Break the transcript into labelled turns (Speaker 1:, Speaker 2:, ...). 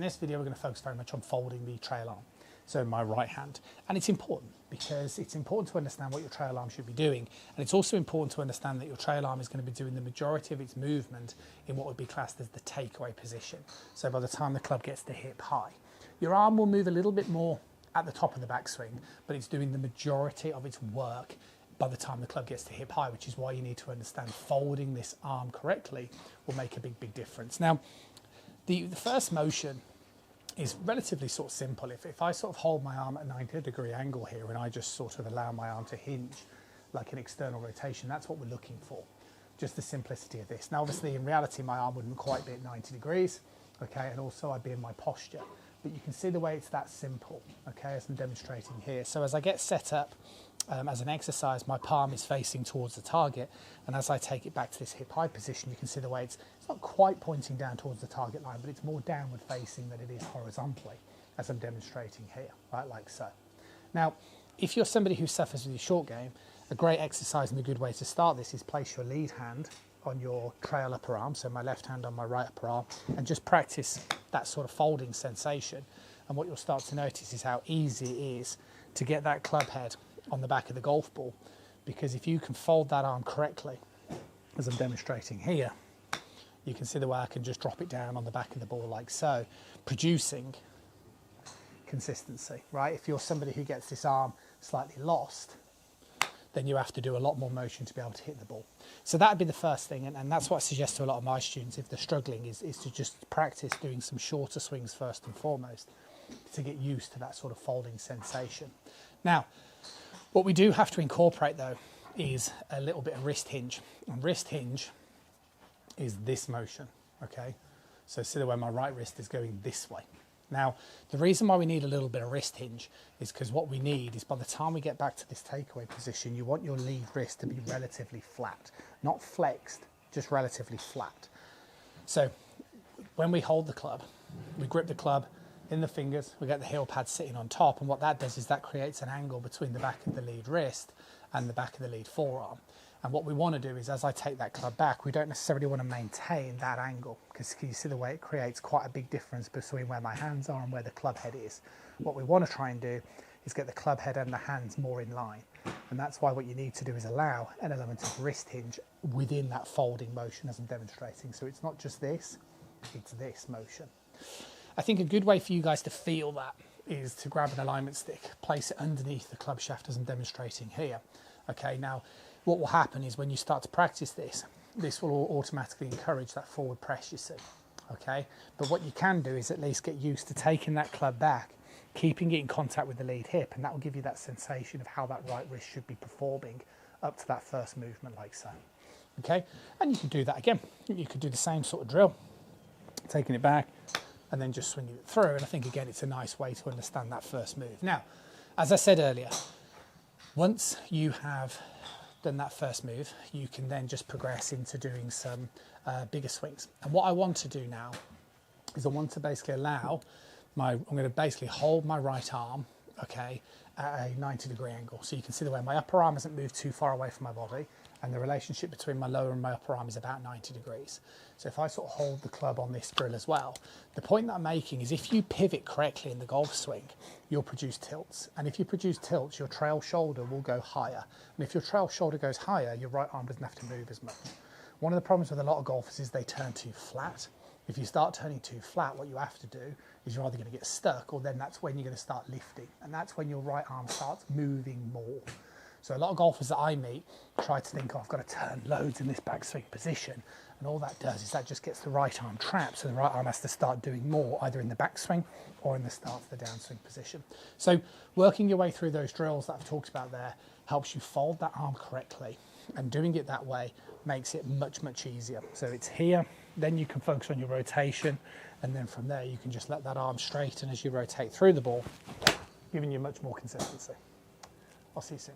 Speaker 1: this video, we're going to focus very much on folding the trail arm, so my right hand. And it's important because it's important to understand what your trail arm should be doing. And it's also important to understand that your trail arm is going to be doing the majority of its movement in what would be classed as the takeaway position. So by the time the club gets to hip high, your arm will move a little bit more at the top of the backswing, but it's doing the majority of its work by the time the club gets to hip high, which is why you need to understand folding this arm correctly will make a big difference. Now, the first motion is relatively sort of simple. If I sort of hold my arm at a 90-degree angle here and I just sort of allow my arm to hinge like an external rotation, that's what we're looking for, just the simplicity of this. Now, obviously, in reality, my arm wouldn't quite be at 90 degrees, okay, and also I'd be in my posture. But you can see the way it's that simple, okay, as I'm demonstrating here. So as I get set up as an exercise, my palm is facing towards the target, and as I take it back to this hip high position, you can see the way it's not quite pointing down towards the target line, but it's more downward facing than it is horizontally, as I'm demonstrating here, right, like so. Now, if you're somebody who suffers with your short game, a great exercise and a good way to start this is place your lead hand on your trail upper arm, so my left hand on my right upper arm, and just practice that sort of folding sensation. And what you'll start to notice is how easy it is to get that club head on the back of the golf ball, because if you can fold that arm correctly, as I'm demonstrating here, you can see the way I can just drop it down on the back of the ball like so, producing consistency, right? If you're somebody who gets this arm slightly lost, then you have to do a lot more motion to be able to hit the ball. So that would be the first thing, and that's what I suggest to a lot of my students if they're struggling, is to just practice doing some shorter swings first and foremost to get used to that sort of folding sensation. Now, what we do have to incorporate though is a little bit of wrist hinge, and wrist hinge is this motion, okay? So see the way my right wrist is going this way. Now, the reason why we need a little bit of wrist hinge is because what we need is by the time we get back to this takeaway position, you want your lead wrist to be relatively flat, not flexed, just relatively flat. So when we hold the club, we grip the club in the fingers, we get the heel pad sitting on top, and what that does is that creates an angle between the back of the lead wrist and the back of the lead forearm. And what we want to do is, as I take that club back, we don't necessarily want to maintain that angle, because you see the way it creates quite a big difference between where my hands are and where the club head is. What we want to try and do is get the club head and the hands more in line. And that's why what you need to do is allow an element of wrist hinge within that folding motion as I'm demonstrating. So it's not just this, it's this motion. I think a good way for you guys to feel that is to grab an alignment stick, place it underneath the club shaft as I'm demonstrating here. Okay, now, what will happen is when you start to practice this, this will automatically encourage that forward press, you see, okay? But what you can do is at least get used to taking that club back, keeping it in contact with the lead hip, and that will give you that sensation of how that right wrist should be performing up to that first movement like so, okay? And you can do that again. You could do the same sort of drill, taking it back and then just swinging it through. And I think, again, it's a nice way to understand that first move. Now, as I said earlier, once you have done that first move, you can then just progress into doing some bigger swings. And what I want to do now is I want to basically allow I'm going to basically hold my right arm, okay, at a 90-degree angle. So you can see the way my upper arm hasn't moved too far away from my body, and the relationship between my lower and my upper arm is about 90 degrees. So if I sort of hold the club on this drill as well, the point that I'm making is if you pivot correctly in the golf swing, you'll produce tilts. And if you produce tilts, your trail shoulder will go higher. And if your trail shoulder goes higher, your right arm doesn't have to move as much. One of the problems with a lot of golfers is they turn too flat. If you start turning too flat, what you have to do is you're either going to get stuck, or then that's when you're going to start lifting. And that's when your right arm starts moving more. So a lot of golfers that I meet try to think, oh, I've got to turn loads in this backswing position. And all that does is that just gets the right arm trapped. So the right arm has to start doing more, either in the backswing or in the start of the downswing position. So working your way through those drills that I've talked about there helps you fold that arm correctly. And doing it that way makes it much easier. So it's here, then you can focus on your rotation. And then from there, you can just let that arm straighten as you rotate through the ball, giving you much more consistency. I'll see you soon.